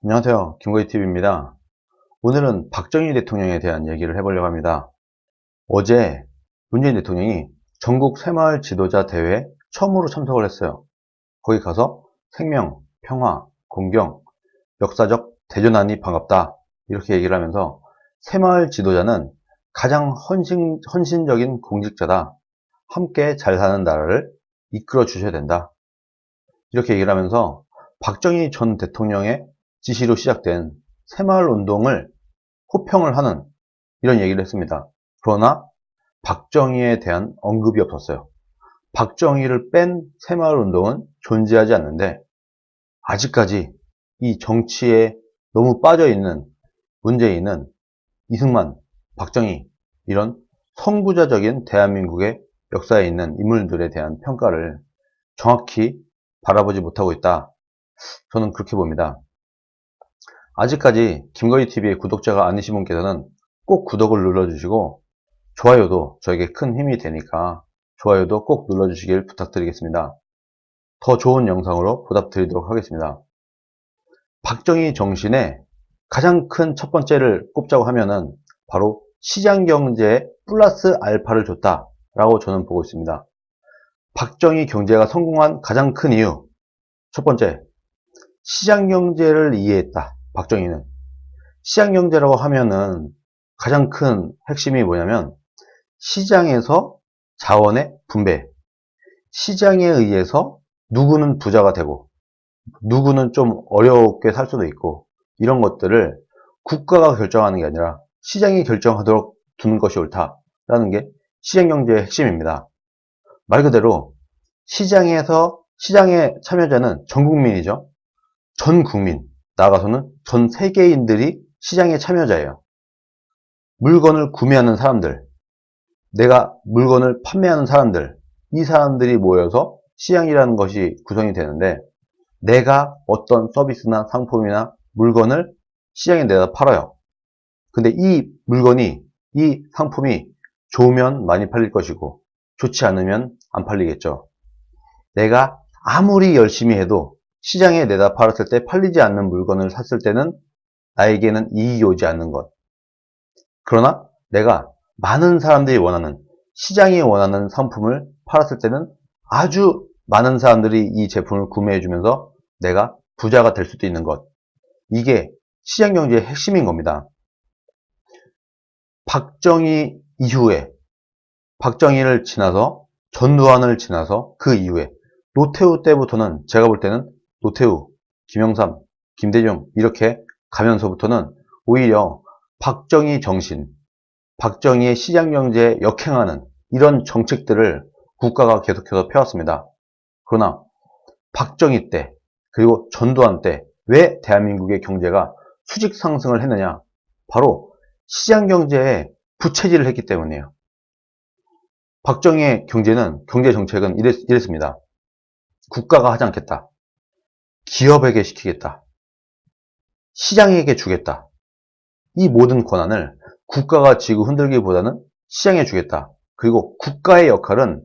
안녕하세요. 김거희TV입니다. 오늘은 박정희 대통령에 대한 얘기를 해보려고 합니다. 어제 문재인 대통령이 전국 새마을 지도자 대회에 처음으로 참석을 했어요. 거기 가서 생명, 평화, 공경, 역사적 대전환이 반갑다 이렇게 얘기를 하면서 새마을 지도자는 가장 헌신적인 공직자다. 함께 잘 사는 나라를 이끌어 주셔야 된다. 이렇게 얘기를 하면서 박정희 전 대통령의 지시로 시작된 새마을 운동을 호평을 하는 이런 얘기를 했습니다. 그러나 박정희에 대한 언급이 없었어요. 박정희를 뺀 새마을 운동은 존재하지 않는데 아직까지 이 정치에 너무 빠져있는 문재인은 이승만, 박정희 이런 선구자적인 대한민국의 역사에 있는 인물들에 대한 평가를 정확히 바라보지 못하고 있다. 저는 그렇게 봅니다. 아직까지 김거희TV의 구독자가 아니신 분께서는 꼭 구독을 눌러주시고 좋아요도 저에게 큰 힘이 되니까 좋아요도 꼭 눌러주시길 부탁드리겠습니다. 더 좋은 영상으로 보답드리도록 하겠습니다. 박정희 정신의 가장 큰 첫 번째를 꼽자고 하면은 바로 시장경제에 플러스 알파를 줬다라고 저는 보고 있습니다. 박정희 경제가 성공한 가장 큰 이유 첫 번째, 시장경제를 이해했다. 박정희는 시장경제라고 하면은 가장 큰 핵심이 뭐냐면 시장에서 자원의 분배, 시장에 의해서 누구는 부자가 되고 누구는 좀 어렵게 살 수도 있고 이런 것들을 국가가 결정하는 게 아니라 시장이 결정하도록 두는 것이 옳다라는 게 시장경제의 핵심입니다. 말 그대로 시장에 참여자는 전 국민이죠. 전 국민, 나아가서는 전 세계인들이 시장의 참여자예요. 물건을 구매하는 사람들, 내가 물건을 판매하는 사람들, 이 사람들이 모여서 시장이라는 것이 구성이 되는데 내가 어떤 서비스나 상품이나 물건을 시장에 내다 팔아요. 근데 이 물건이, 이 상품이 좋으면 많이 팔릴 것이고 좋지 않으면 안 팔리겠죠. 내가 아무리 열심히 해도 시장에 내다 팔았을 때 팔리지 않는 물건을 샀을 때는 나에게는 이익이 오지 않는 것. 그러나 내가 많은 사람들이 원하는, 시장이 원하는 상품을 팔았을 때는 아주 많은 사람들이 이 제품을 구매해주면서 내가 부자가 될 수도 있는 것. 이게 시장경제의 핵심인 겁니다. 박정희 이후에, 박정희를 지나서, 전두환을 지나서 그 이후에 노태우 때부터는 제가 볼 때는 노태우, 김영삼, 김대중 이렇게 가면서부터는 오히려 박정희 정신, 박정희의 시장경제에 역행하는 이런 정책들을 국가가 계속해서 펴왔습니다. 그러나 박정희 때 그리고 전두환 때 왜 대한민국의 경제가 수직 상승을 했느냐? 바로 시장경제에 부채질을 했기 때문이에요. 박정희의 경제 정책은 이랬습니다. 국가가 하지 않겠다. 기업에게 시키겠다. 시장에게 주겠다. 이 모든 권한을 국가가 쥐고 흔들기보다는 시장에 주겠다. 그리고 국가의 역할은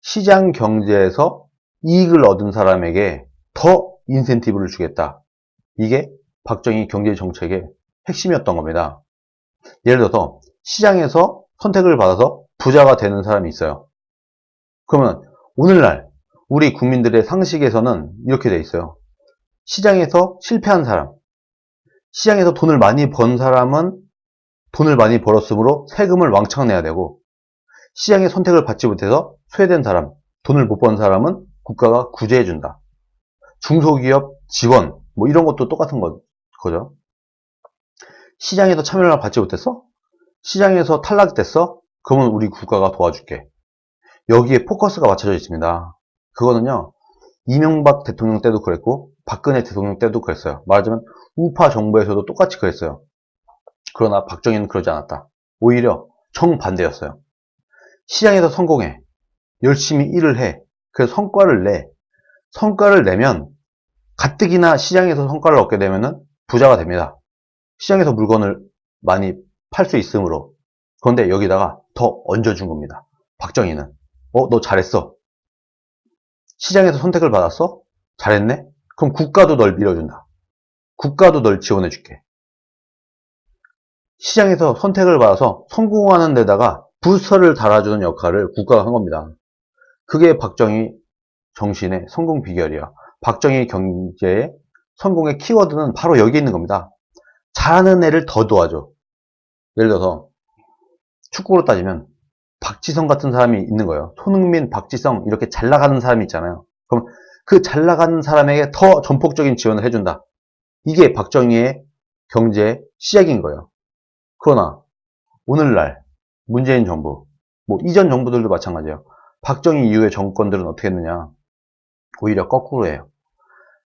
시장 경제에서 이익을 얻은 사람에게 더 인센티브를 주겠다. 이게 박정희 경제 정책의 핵심이었던 겁니다. 예를 들어서 시장에서 선택을 받아서 부자가 되는 사람이 있어요. 그러면 오늘날 우리 국민들의 상식에서는 이렇게 돼 있어요. 시장에서 실패한 사람, 시장에서 돈을 많이 번 사람은 돈을 많이 벌었으므로 세금을 왕창 내야 되고 시장의 선택을 받지 못해서 소외된 사람, 돈을 못 번 사람은 국가가 구제해준다. 중소기업 지원 뭐 이런 것도 똑같은 거죠. 시장에서 참여를 받지 못했어? 시장에서 탈락됐어? 그러면 우리 국가가 도와줄게. 여기에 포커스가 맞춰져 있습니다. 그거는요. 이명박 대통령 때도 그랬고 박근혜 대통령 때도 그랬어요. 말하자면 우파 정부에서도 똑같이 그랬어요. 그러나 박정희는 그러지 않았다. 오히려 정반대였어요. 시장에서 성공해. 열심히 일을 해. 그래서 성과를 내. 성과를 내면 가뜩이나 시장에서 성과를 얻게 되면 부자가 됩니다. 시장에서 물건을 많이 팔 수 있으므로. 그런데 여기다가 더 얹어준 겁니다. 박정희는. 너 잘했어. 시장에서 선택을 받았어? 잘했네? 그럼 국가도 널 밀어준다. 국가도 널 지원해 줄게. 시장에서 선택을 받아서 성공하는 데다가 부스터를 달아주는 역할을 국가가 한 겁니다. 그게 박정희 정신의 성공 비결이야. 박정희 경제의 성공의 키워드는 바로 여기 있는 겁니다. 잘하는 애를 더 도와줘. 예를 들어서 축구로 따지면 박지성 같은 사람이 있는 거예요. 손흥민, 박지성 이렇게 잘 나가는 사람이 있잖아요. 그럼 그 잘 나가는 사람에게 더 전폭적인 지원을 해준다. 이게 박정희의 경제의 시작인 거예요. 그러나 오늘날 문재인 정부, 뭐 이전 정부들도 마찬가지예요. 박정희 이후의 정권들은 어떻게 했느냐. 오히려 거꾸로 해요.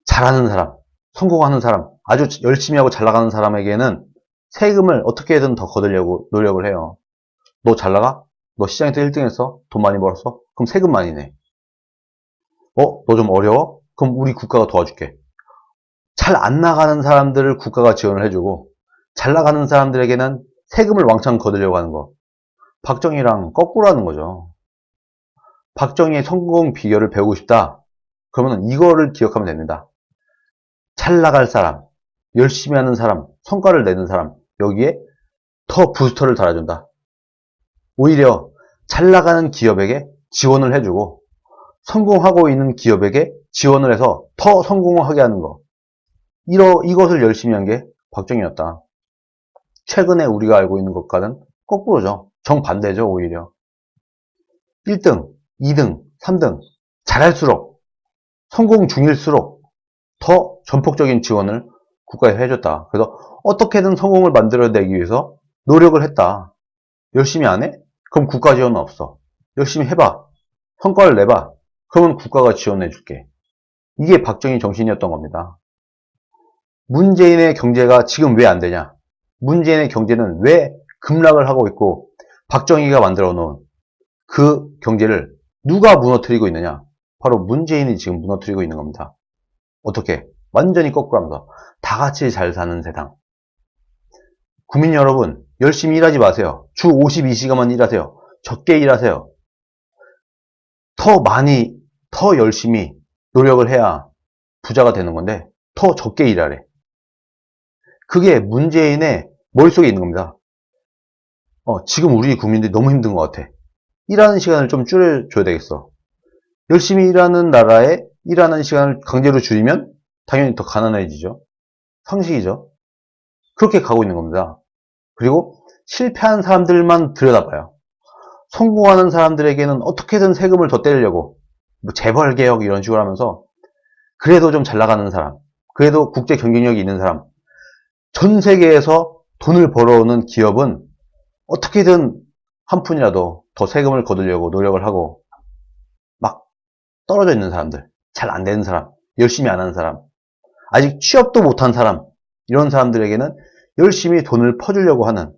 잘하는 사람, 성공하는 사람, 아주 열심히 하고 잘 나가는 사람에게는 세금을 어떻게든 더 거두려고 노력을 해요. 너 잘 나가? 너 시장에서 1등 했어? 돈 많이 벌었어? 그럼 세금 많이 내. 너 좀 어려워? 그럼 우리 국가가 도와줄게. 잘 안 나가는 사람들을 국가가 지원을 해주고 잘 나가는 사람들에게는 세금을 왕창 거두려고 하는 거. 박정희랑 거꾸로 하는 거죠. 박정희의 성공 비결을 배우고 싶다. 그러면 이거를 기억하면 됩니다. 잘 나갈 사람, 열심히 하는 사람, 성과를 내는 사람, 여기에 더 부스터를 달아준다. 오히려 잘 나가는 기업에게 지원을 해주고 성공하고 있는 기업에게 지원을 해서 더 성공하게 하는 거. 이것을 열심히 한 게 박정희였다. 최근에 우리가 알고 있는 것과는 거꾸로죠. 정반대죠, 오히려. 1등, 2등, 3등 잘할수록 성공 중일수록 더 전폭적인 지원을 국가에서 해줬다. 그래서 어떻게든 성공을 만들어내기 위해서 노력을 했다. 열심히 안 해? 그럼 국가 지원은 없어. 열심히 해봐. 성과를 내봐. 그러면 국가가 지원해 줄게. 이게 박정희 정신이었던 겁니다. 문재인의 경제가 지금 왜 안 되냐? 문재인의 경제는 왜 급락을 하고 있고 박정희가 만들어 놓은 그 경제를 누가 무너뜨리고 있느냐? 바로 문재인이 지금 무너뜨리고 있는 겁니다. 어떻게? 완전히 거꾸로 하면서 다 같이 잘 사는 세상. 국민 여러분, 열심히 일하지 마세요. 주 52시간만 일하세요. 적게 일하세요. 더 많이, 더 열심히 노력을 해야 부자가 되는 건데 더 적게 일하래. 그게 문재인의 머릿속에 있는 겁니다. 지금 우리 국민들이 너무 힘든 것 같아. 일하는 시간을 좀 줄여줘야 되겠어. 열심히 일하는 나라에 일하는 시간을 강제로 줄이면 당연히 더 가난해지죠. 상식이죠. 그렇게 가고 있는 겁니다. 그리고 실패한 사람들만 들여다봐요. 성공하는 사람들에게는 어떻게든 세금을 더 떼려고 뭐 재벌개혁 이런 식으로 하면서 그래도 좀 잘 나가는 사람, 그래도 국제 경쟁력이 있는 사람, 전 세계에서 돈을 벌어오는 기업은 어떻게든 한 푼이라도 더 세금을 거두려고 노력을 하고 막 떨어져 있는 사람들, 잘 안 되는 사람, 열심히 안 하는 사람, 아직 취업도 못한 사람, 이런 사람들에게는 열심히 돈을 퍼주려고 하는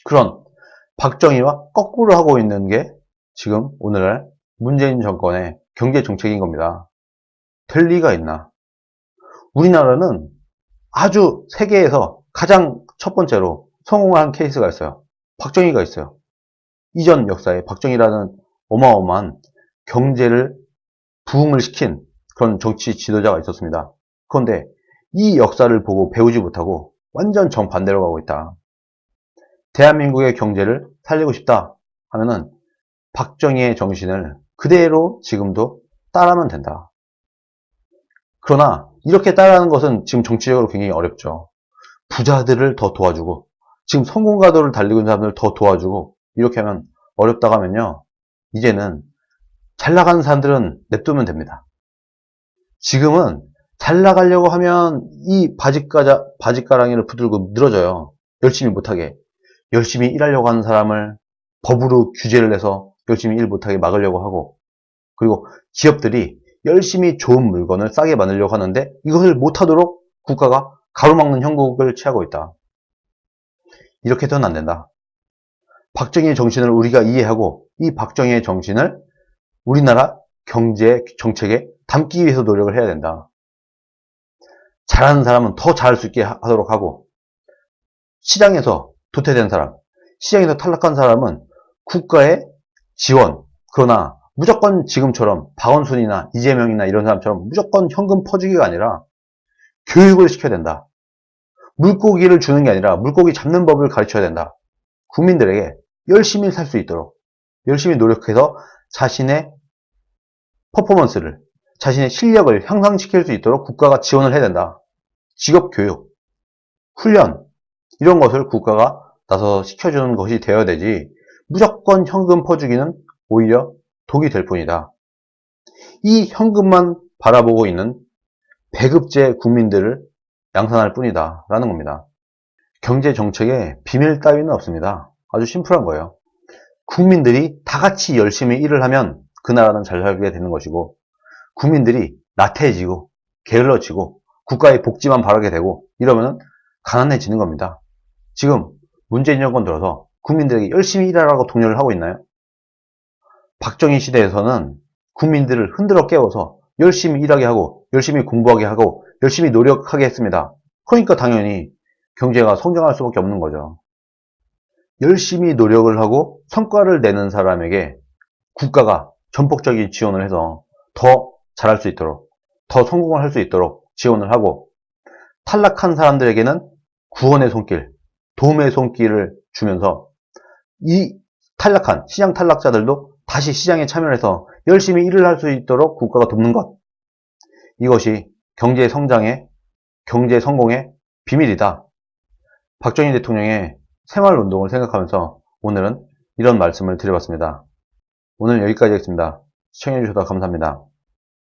그런 박정희와 거꾸로 하고 있는 게 지금 오늘날 문재인 정권의 경제 정책인 겁니다. 될 리가 있나? 우리나라는 아주 세계에서 가장 첫 번째로 성공한 케이스가 있어요. 박정희가 있어요. 이전 역사에 박정희라는 어마어마한 경제를 부흥을 시킨 그런 정치 지도자가 있었습니다. 그런데 이 역사를 보고 배우지 못하고 완전 정반대로 가고 있다. 대한민국의 경제를 살리고 싶다 하면은 박정희의 정신을 그대로 지금도 따라하면 된다. 그러나 이렇게 따라하는 것은 지금 정치적으로 굉장히 어렵죠. 부자들을 더 도와주고 지금 성공가도를 달리고 있는 사람들을 더 도와주고 이렇게 하면 어렵다고 하면요. 이제는 잘 나가는 사람들은 냅두면 됩니다. 지금은 잘 나가려고 하면 이 바짓가랑이를 붙들고 늘어져요. 열심히 못하게. 열심히 일하려고 하는 사람을 법으로 규제를 해서 열심히 일 못하게 막으려고 하고 그리고 기업들이 열심히 좋은 물건을 싸게 만들려고 하는데 이것을 못하도록 국가가 가로막는 형국을 취하고 있다. 이렇게 해서는 안 된다. 박정희의 정신을 우리가 이해하고 이 박정희의 정신을 우리나라 경제 정책에 담기 위해서 노력을 해야 된다. 잘하는 사람은 더 잘할 수 있게 하도록 하고 시장에서 도태된 사람, 시장에서 탈락한 사람은 국가의 지원, 그러나 무조건 지금처럼 박원순이나 이재명이나 이런 사람처럼 무조건 현금 퍼주기가 아니라 교육을 시켜야 된다. 물고기를 주는 게 아니라 물고기 잡는 법을 가르쳐야 된다. 국민들에게 열심히 살 수 있도록 열심히 노력해서 자신의 퍼포먼스를 자신의 실력을 향상시킬 수 있도록 국가가 지원을 해야 된다. 직업교육, 훈련 이런 것을 국가가 나서 시켜주는 것이 되어야 되지 무조건 현금 퍼주기는 오히려 독이 될 뿐이다. 이 현금만 바라보고 있는 배급제 국민들을 양산할 뿐이다 라는 겁니다. 경제정책에 비밀 따위는 없습니다. 아주 심플한 거예요. 국민들이 다 같이 열심히 일을 하면 그 나라는 잘 살게 되는 것이고 국민들이 나태해지고 게을러지고 국가의 복지만 바라게 되고 이러면 가난해지는 겁니다. 지금 문재인 정권 들어서 국민들에게 열심히 일하라고 독려를 하고 있나요? 박정희 시대에서는 국민들을 흔들어 깨워서 열심히 일하게 하고 열심히 공부하게 하고 열심히 노력하게 했습니다. 그러니까 당연히 경제가 성장할 수밖에 없는 거죠. 열심히 노력을 하고 성과를 내는 사람에게 국가가 전폭적인 지원을 해서 더 잘할 수 있도록 더 성공을 할 수 있도록 지원을 하고 탈락한 사람들에게는 구원의 손길, 도움의 손길을 주면서 이 탈락한 시장 탈락자들도 다시 시장에 참여해서 열심히 일을 할 수 있도록 국가가 돕는 것. 이것이 경제 성장의 경제 성공의 비밀이다. 박정희 대통령의 새마을운동을 생각하면서 오늘은 이런 말씀을 드려봤습니다. 오늘 여기까지 하겠습니다. 시청해주셔서 감사합니다.